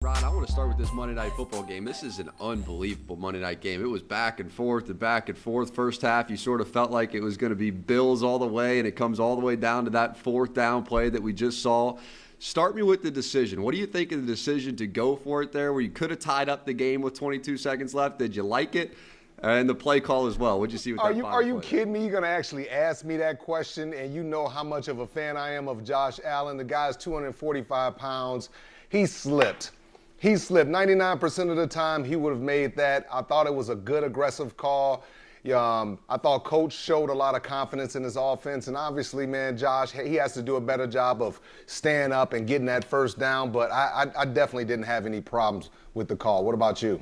Rod, I want to start with this Monday Night Football game. This is an unbelievable Monday night game. It was back and forth and back and forth. First half, you sort of felt like it was going to be Bills all the way, and it comes all the way down to that fourth down play that we just saw. Start me with the decision. What do you think of the decision to go for it there where you could have tied up the game with 22 seconds left? Did you like it? And the play call as well. What'd you see with that final play? Are you kidding me? You're going to actually ask me that question, and you know how much of a fan I am of Josh Allen. The guy's 245 pounds. He slipped. 99% of the time he would have made that. I thought it was a good, aggressive call. I thought Coach showed a lot of confidence in his offense. And obviously, man, Josh, he has to do a better job of staying up and getting that first down. But I definitely didn't have any problems with the call. What about you?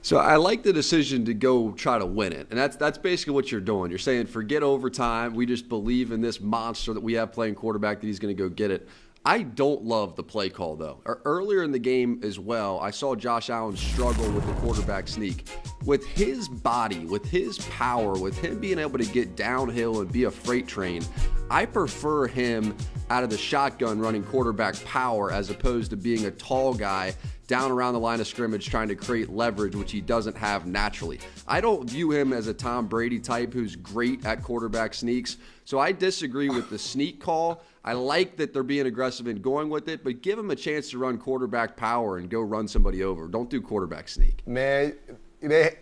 So I like the decision to go try to win it. And that's basically what you're doing. You're saying forget overtime. We just believe in this monster that we have playing quarterback that he's going to go get it. I don't love the play call, though. Earlier in the game as well, I saw Josh Allen struggle with the quarterback sneak. With his body, with his power, with him being able to get downhill and be a freight train, I prefer him out of the shotgun running quarterback power as opposed to being a tall guy down around the line of scrimmage trying to create leverage, which he doesn't have naturally. I don't view him as a Tom Brady type who's great at quarterback sneaks. So I disagree with the sneak call. I like that they're being aggressive and going with it, but give him a chance to run quarterback power and go run somebody over. Don't do quarterback sneak. Man, they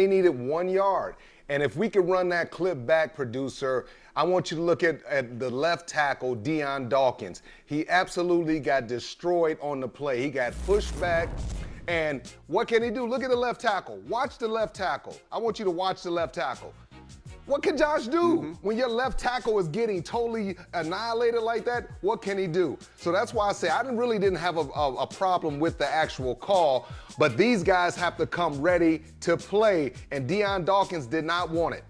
needed 1 yard. And if we could run that clip back, producer, I want you to look at the left tackle, Deion Dawkins. He absolutely got destroyed on the play. He got pushed back. And what can he do? Look at the left tackle. Watch the left tackle. I want you to watch the left tackle. What can Josh do? When your left tackle is getting totally annihilated like that, what can he do? So that's why I say I really didn't have a problem with the actual call, but these guys have to come ready to play, and Deion Dawkins did not want it.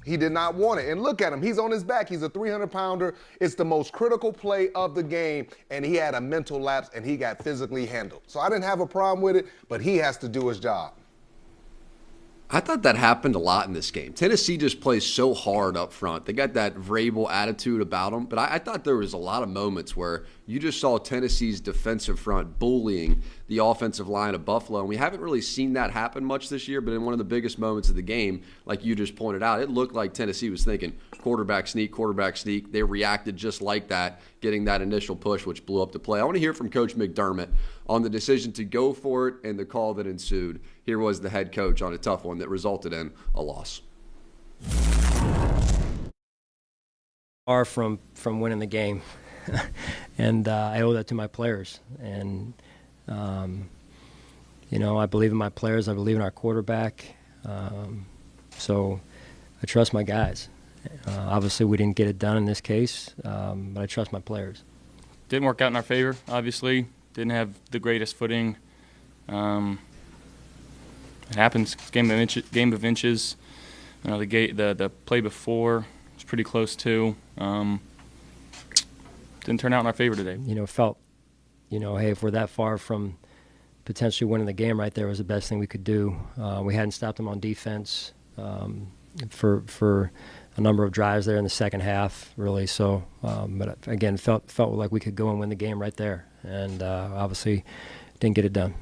He did not want it. And look at him. He's on his back. He's a 300-pounder. It's the most critical play of the game, and he had a mental lapse, and he got physically handled. So I didn't have a problem with it, but he has to do his job. I thought that happened a lot in this game. Tennessee just plays so hard up front. They got that Vrabel attitude about them. But I thought there was a lot of moments where you just saw Tennessee's defensive front bullying the offensive line of Buffalo. And we haven't really seen that happen much this year. But in one of the biggest moments of the game, like you just pointed out, it looked like Tennessee was thinking quarterback sneak, quarterback sneak. They reacted just like that, getting that initial push, which blew up the play. I want to hear from Coach McDermott on the decision to go for it and the call that ensued. Here was the head coach on a tough one that resulted in a loss. Far from winning the game, and I owe that to my players. And I believe in my players. I believe in our quarterback. So I trust my guys. Obviously, we didn't get it done in this case, but I trust my players. Didn't work out in our favor. Obviously, didn't have the greatest footing. It happens. It's game of inches. The play before was pretty close too. Didn't turn out in our favor today. Felt, hey, if we're that far from potentially winning the game, right there was the best thing we could do. We hadn't stopped them on defense for a number of drives there in the second half, really. So, but again, felt like we could go and win the game right there, and obviously didn't get it done.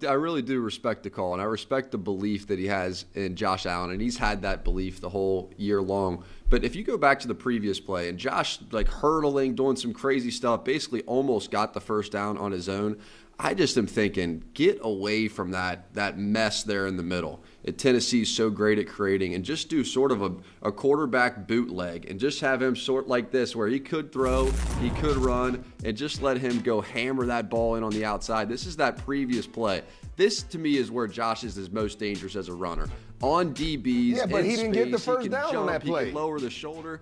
I really do respect the call, and I respect the belief that he has in Josh Allen, and he's had that belief the whole year long. But if you go back to the previous play, and Josh hurdling, doing some crazy stuff, basically almost got the first down on his own, I just am thinking, get away from that mess there in the middle. Tennessee's so great at creating, and just do sort of a quarterback bootleg and just have him sort like this where he could throw, he could run, and just let him go hammer that ball in on the outside. This is that previous play. This, to me, is where Josh is his most dangerous as a runner. On DBs, yeah, but he didn't get the first down on that play. He can lower the shoulder.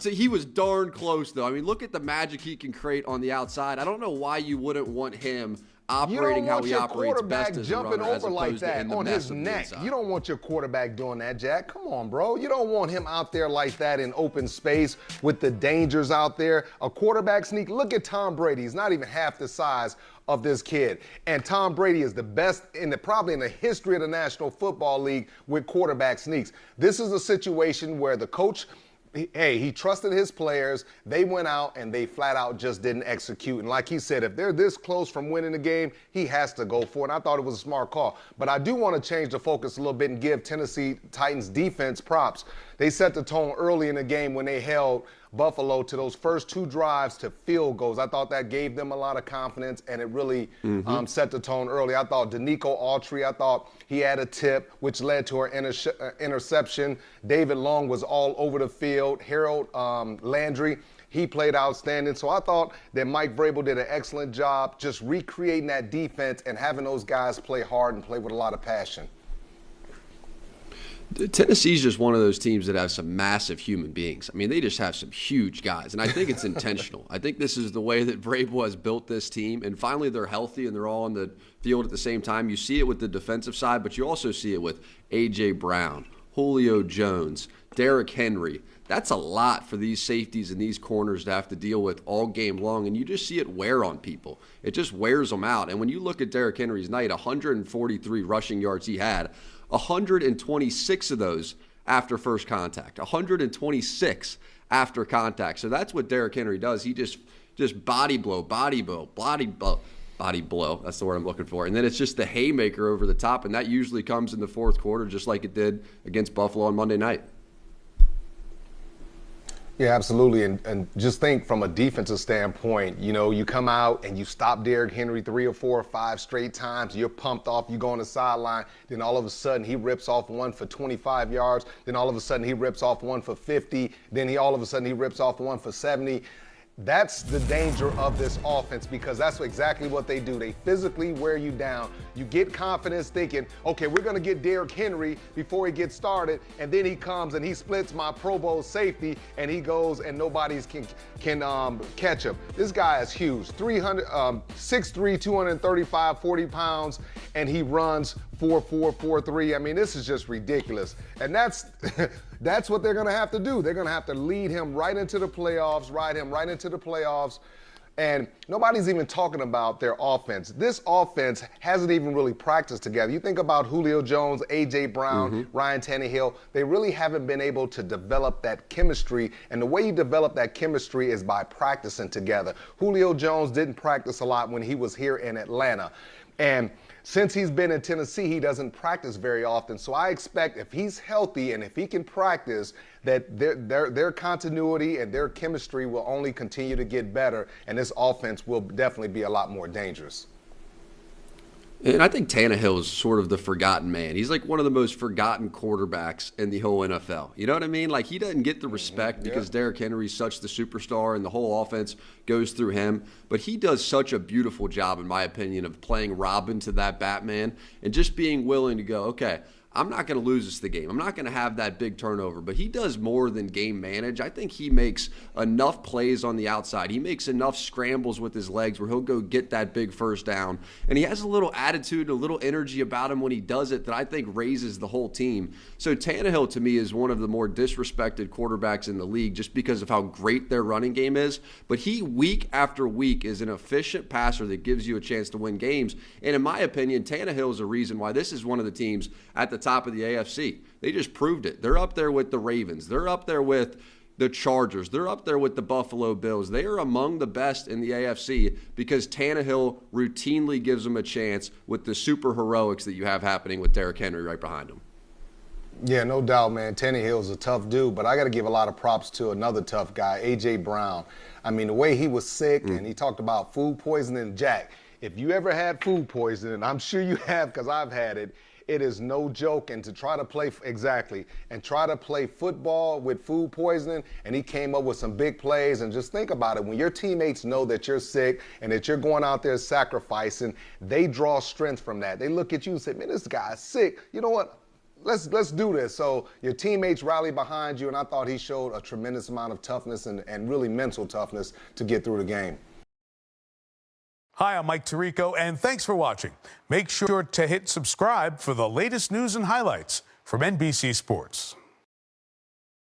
He was darn close, though. I mean, look at the magic he can create on the outside. I don't know why you wouldn't want him operating how he operates best as a runner, as opposed to in the on mess his of the neck. inside. You don't want your quarterback doing that, Jack. Come on, bro. You don't want him out there like that in open space with the dangers out there. A quarterback sneak. Look at Tom Brady. He's not even half the size of this kid. And Tom Brady is the best probably in the history of the National Football League with quarterback sneaks. This is a situation where the coach he trusted his players. They went out and they flat out just didn't execute. And like he said, if they're this close from winning the game, he has to go for it. And I thought it was a smart call. But I do want to change the focus a little bit and give Tennessee Titans defense props. They set the tone early in the game when they held Buffalo to those first 2 drives to field goals. I thought that gave them a lot of confidence, and it really set the tone early. I thought Danico Autry, I thought he had a tip, which led to an interception. David Long was all over the field. Harold Landry, he played outstanding. So I thought that Mike Vrabel did an excellent job just recreating that defense and having those guys play hard and play with a lot of passion. Tennessee's just one of those teams that have some massive human beings. I mean, they just have some huge guys, and I think it's intentional. I think this is the way that Vrabel has built this team, and finally they're healthy and they're all on the field at the same time. You see it with the defensive side, but you also see it with A.J. Brown, Julio Jones, Derrick Henry. That's a lot for these safeties and these corners to have to deal with all game long, and you just see it wear on people. It just wears them out. And when you look at Derrick Henry's night, 143 rushing yards he had, 126 of those after first contact, 126 after contact. So that's what Derrick Henry does. He just body blow. That's the word I'm looking for. And then it's just the haymaker over the top, and that usually comes in the fourth quarter, just like it did against Buffalo on Monday night. Yeah, absolutely. And just think from a defensive standpoint, you know, you come out and you stop Derrick Henry 3 or 4 or 5 straight times. You're pumped off. You go on the sideline. Then all of a sudden he rips off one for 25 yards. Then all of a sudden he rips off one for 50. Then all of a sudden he rips off one for 70. That's the danger of this offense, because that's exactly what they do. They physically wear you down. You get confidence thinking, okay, we're going to get Derrick Henry before he gets started, and then he comes and he splits my Pro Bowl safety, and he goes and nobody's can catch him. This guy is huge, 6'3", 235, 40 pounds, and he runs 4.4, 4.3. I mean, this is just ridiculous. And that's that's what they're going to have to do. They're going to have to lead him right into the playoffs, ride him right into the playoffs. And nobody's even talking about their offense. This offense hasn't even really practiced together. You think about Julio Jones, A.J. Brown, Ryan Tannehill. They really haven't been able to develop that chemistry. And the way you develop that chemistry is by practicing together. Julio Jones didn't practice a lot when he was here in Atlanta. And since he's been in Tennessee, he doesn't practice very often. So I expect if he's healthy and if he can practice, that their continuity and their chemistry will only continue to get better, and this offense will definitely be a lot more dangerous. And I think Tannehill is sort of the forgotten man. He's like one of the most forgotten quarterbacks in the whole NFL. You know what I mean? Like, he doesn't get the respect because Derrick Henry's such the superstar and the whole offense goes through him. But he does such a beautiful job, in my opinion, of playing Robin to that Batman and just being willing to go, okay, I'm not going to lose us the game. I'm not going to have that big turnover. But he does more than game manage. I think he makes enough plays on the outside. He makes enough scrambles with his legs where he'll go get that big first down. And he has a little attitude, a little energy about him when he does it that I think raises the whole team. So Tannehill, to me, is one of the more disrespected quarterbacks in the league just because of how great their running game is. But he, week after week, is an efficient passer that gives you a chance to win games. And in my opinion, Tannehill is a reason why this is one of the teams at the top of the AFC. They just proved it. They're up there with the Ravens. They're up there with the Chargers. They're up there with the Buffalo Bills. They are among the best in the AFC because Tannehill routinely gives them a chance with the super heroics that you have happening with Derrick Henry right behind him. Yeah, no doubt, man. Tannehill's a tough dude, but I got to give a lot of props to another tough guy, A.J. Brown. I mean, the way he was sick, and he talked about food poisoning. Jack, if you ever had food poisoning, I'm sure you have because I've had it, it is no joke. And to try to play football with food poisoning, and he came up with some big plays. And just think about it. When your teammates know that you're sick and that you're going out there sacrificing, they draw strength from that. They look at you and say, man, this guy's sick. You know what? Let's do this. So your teammates rally behind you, and I thought he showed a tremendous amount of toughness and really mental toughness to get through the game. Hi, I'm Mike Tirico, and thanks for watching. Make sure to hit subscribe for the latest news and highlights from NBC Sports.